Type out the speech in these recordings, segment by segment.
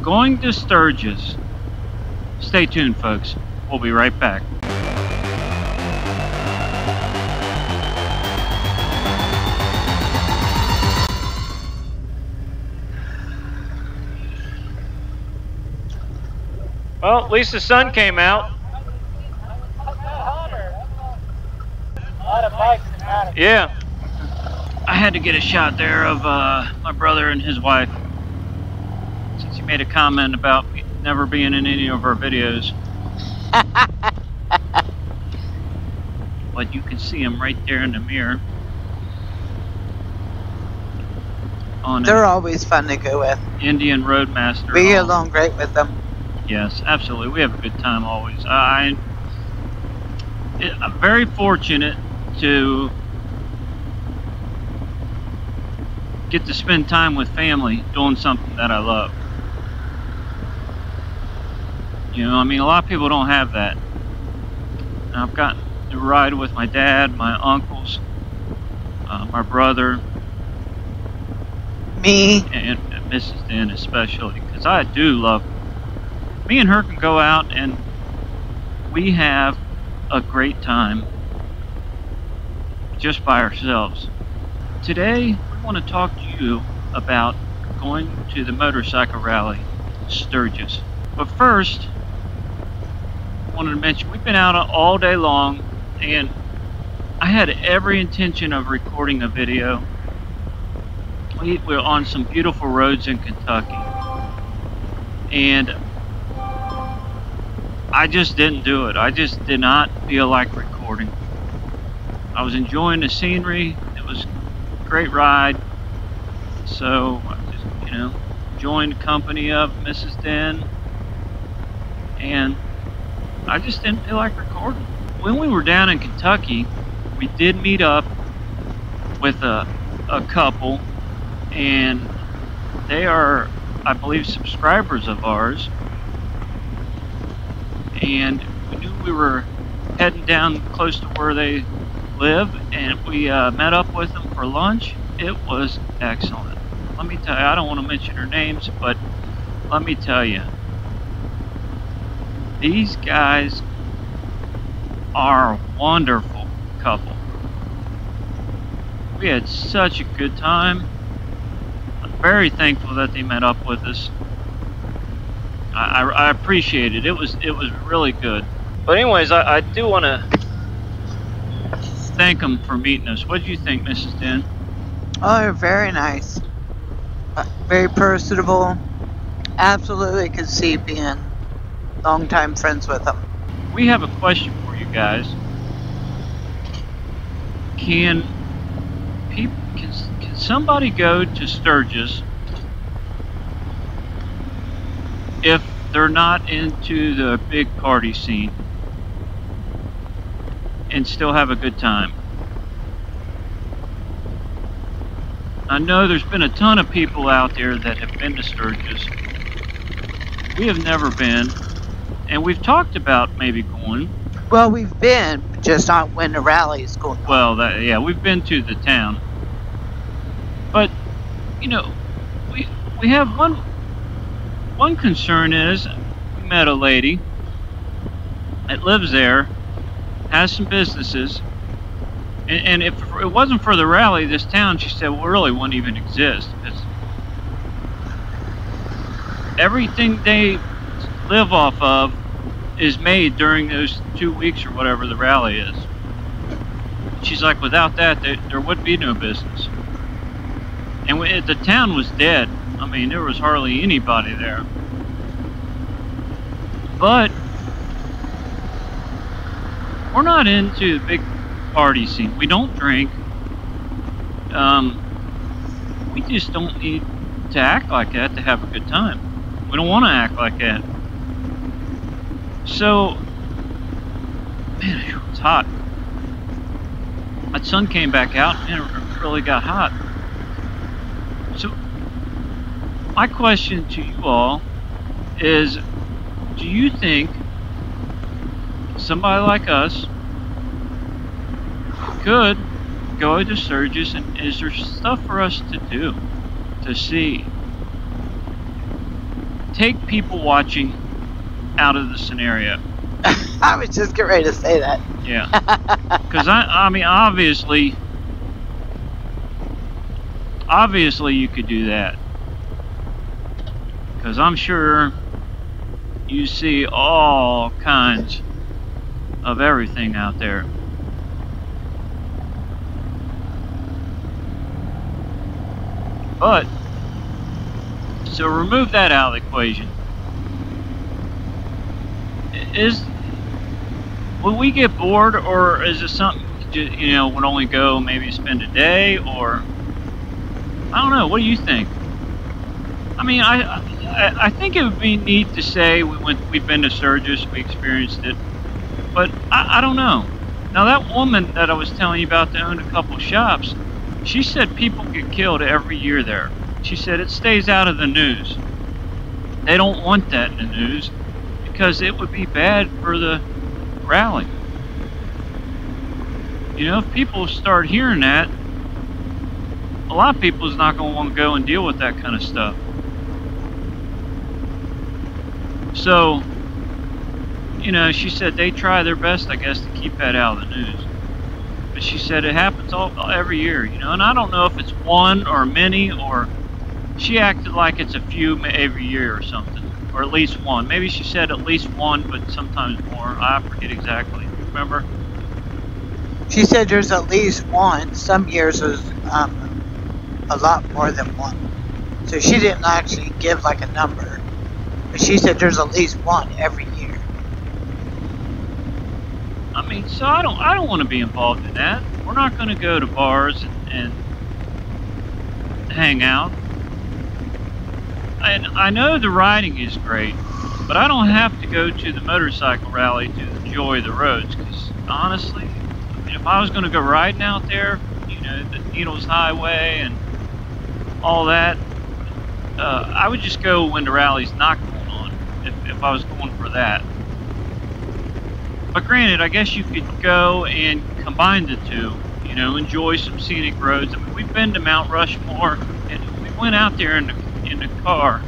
going to Sturgis. Stay tuned, folks. We'll be right back. Well, at least the sun came out. Yeah. I had to get a shot there of my brother and his wife, since he made a comment about never being in any of our videos. But you can see him right there in the mirror. They're always fun to go with. Indian Roadmaster. We get along great with them. Yes, absolutely. We have a good time always. I'm very fortunate to get to spend time with family doing something that I love. You know, I mean, a lot of people don't have that. And I've gotten to ride with my dad, my uncles, my brother, me, and Mrs. Den especially, because I do love her. Me and her can go out and we have a great time just by ourselves. Today, we want to talk to you about going to the motorcycle rally, Sturgis. But first, I wanted to mention we've been out all day long, and I had every intention of recording a video. We're on some beautiful roads in Kentucky, and I just didn't do it. I just did not feel like recording. I was enjoying the scenery. It was a great ride. So I just, you know, joined the company of Mrs. Den, and I just didn't feel like recording. When we were down in Kentucky, we did meet up with a couple, and they are, I believe, subscribers of ours. And we knew we were heading down close to where they live, and we met up with them for lunch. It was excellent. Let me tell you, I don't want to mention their names, but let me tell you, these guys are a wonderful couple. We had such a good time. I'm very thankful that they met up with us. I appreciate it. It was really good. But anyways, I do want to thank them for meeting us. What did you think, Mrs. Den? Oh, they're very nice. Very personable. Absolutely could see being longtime friends with them. We have a question for you guys. Can somebody go to Sturgis if they're not into the big party scene and still have a good time? I know there's been a ton of people out there that have been to Sturgis. We have never been, and we've talked about maybe going. Well, we've been, just not when the rally is going on. Well, yeah, we've been to the town. But, you know, we have one concern is, we met a lady that lives there, has some businesses, and if it wasn't for the rally, this town, she said, well, really wouldn't even exist. Because everything they live off of is made during those 2 weeks or whatever the rally is. She's like, without that, there would be no business. And the town was dead. I mean, there was hardly anybody there. But we're not into the big party scene. We don't drink. We just don't need to act like that to have a good time. We don't want to act like that. So, man, it's hot. That sun came back out and it really got hot. So, my question to you all is, do you think somebody like us could go to Sturgis, and is there stuff for us to do, to see? take people watching out of the scenario. I was just getting ready to say that. Yeah. Because I mean, obviously you could do that. Because I'm sure you see all kinds of everything out there. But, so remove that out of the equation. Will we get bored, or is it something, you know, would only go maybe spend a day, or I don't know. What do you think? I mean, I think it would be neat to say we've been to Sturgis, we experienced it, but I don't know. Now that woman that I was telling you about that owned a couple shops, she said people get killed every year there. She said it stays out of the news. They don't want that in the news because it would be bad for the rally. You know, if people start hearing that, a lot of people is not going to want to go and deal with that kind of stuff. So, you know, she said they try their best, I guess, to keep that out of the news. But she said it happens every year, you know, and I don't know if it's one or many, or she acted like it's a few every year or something, or at least one. Maybe she said at least one, but sometimes more. I forget exactly. Remember? She said there's at least one. Some years there's a lot more than one. So she didn't actually give like a number, but she said there's at least one every year. I mean, so I don't want to be involved in that. We're not going to go to bars and hang out. And I know the riding is great, but I don't have to go to the motorcycle rally to enjoy the roads, because honestly, I mean, if I was going to go riding out there, you know, the Needles Highway and all that, I would just go when the rally's not going on, if I was going for that. But granted, I guess you could go and combine the two, you know, enjoy some scenic roads. I mean, we've been to Mount Rushmore, and we went out there in the car.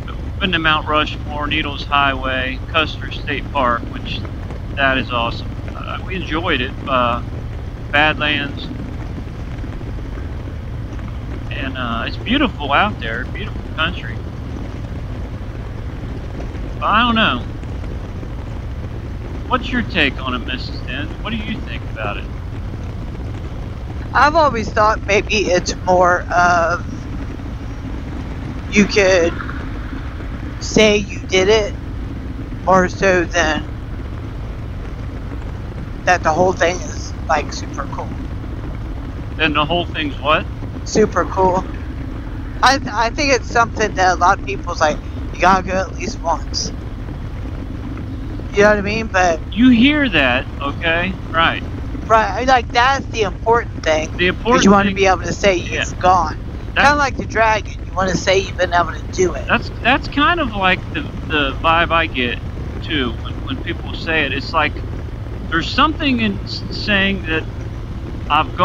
But we've been to Mount Rushmore, Needles Highway, Custer State Park, which that is awesome. We enjoyed it. Badlands, and it's beautiful out there, beautiful country. But I don't know. What's your take on it, Mrs. Den? What do you think about it? I've always thought maybe it's more of you could say you did it more so than that the whole thing is like super cool. Then the whole thing's what? Super cool. I think it's something that a lot of people's like, you gotta go at least once. You know what I mean? But you hear that, okay? Right. Right. Like that's the important thing. The important you want thing, to be able to say it's gone. Kind of like the Draggin. You want to say you've been able to do it. That's kind of like the vibe I get too when people say it. It's like there's something in saying that I've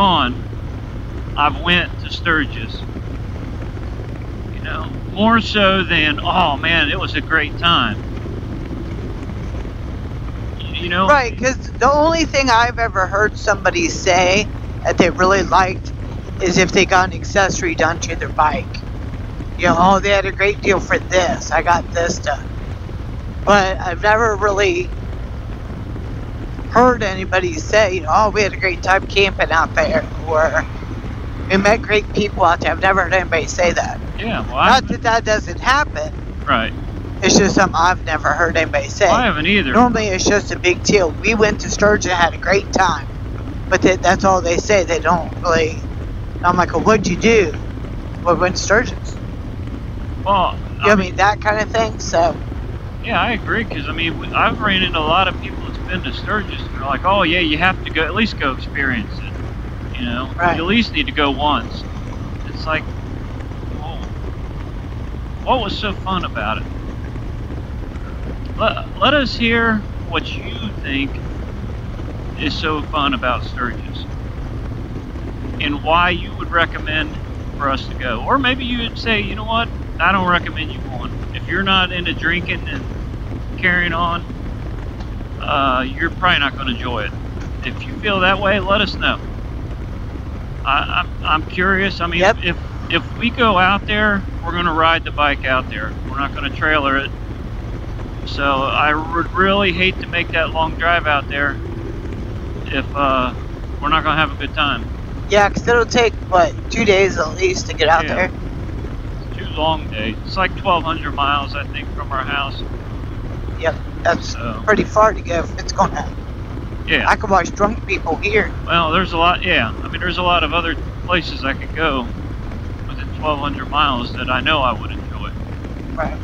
went to Sturgis. You know, more so than, oh man, it was a great time. You know? Right, because the only thing I've ever heard somebody say that they really liked is if they got an accessory done to their bike. You know, oh, they had a great deal for this. I got this done. But I've never really heard anybody say, you know, oh, we had a great time camping out there, or we met great people out there. I've never heard anybody say that. Yeah, well, not that doesn't happen. Right. It's just something I've never heard anybody say. Well, I haven't either. Normally it's just a big deal. We went to Sturgis and had a great time. But that's all they say. They don't really... I'm like, well, what'd you do? Well, we went to Sturgis. Well, I mean, that kind of thing, so... Yeah, I agree, because, I mean, I've ran into a lot of people that's been to Sturgis, and they're like, oh, yeah, you have to go, at least go experience it, you know? Right. You at least need to go once. It's like, well, what was so fun about it? Let us hear what you think is so fun about Sturgis, and why you would recommend for us to go. Or maybe you would say, you know what, I don't recommend you going. if you're not into drinking and carrying on, you're probably not going to enjoy it. If you feel that way, let us know. I'm curious. I mean, Yep. if we go out there, we're going to ride the bike out there. We're not going to trailer it. So I would really hate to make that long drive out there if we're not going to have a good time. Yeah, because it'll take, what, 2 days at least to get out there? It's 2 long days. It's like 1,200 miles, I think, from our house. Yep, that's pretty far to go if it's going to. Yeah. I could watch drunk people here. Well, there's a lot, yeah. I mean, there's a lot of other places I could go within 1,200 miles that I know I would enjoy. Right.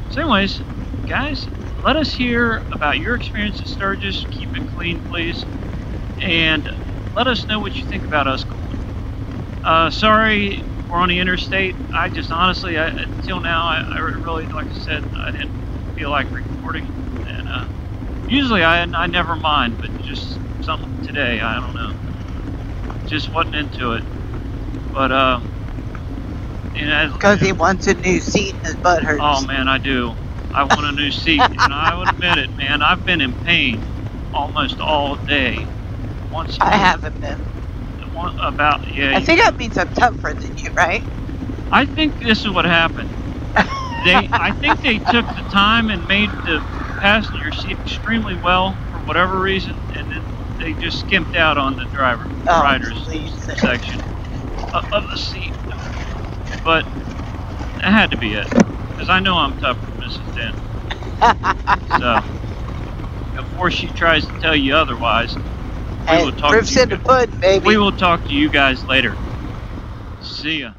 So anyways, guys, let us hear about your experience at Sturgis. Keep it clean, please. And let us know what you think about us going. Sorry, we're on the interstate. I just honestly, until now, I really, like I said, I didn't feel like recording. And usually I never mind, but just something today, I don't know. Just wasn't into it. But, Because he wants a new seat and his butt hurts. Oh man, I do. I want a new seat, and I would admit it, man. I've been in pain almost all day. I haven't been. Yeah. I think that means I'm tougher than you, right? I think this is what happened. I think they took the time and made the passenger seat extremely well for whatever reason, and then they just skimped out on the rider's section of the seat. But that had to be it, because I know I'm tougher than Mrs. Den. So before she tries to tell you otherwise, we will talk to you. Proof's in the pudding, baby. We will talk to you guys later. See ya.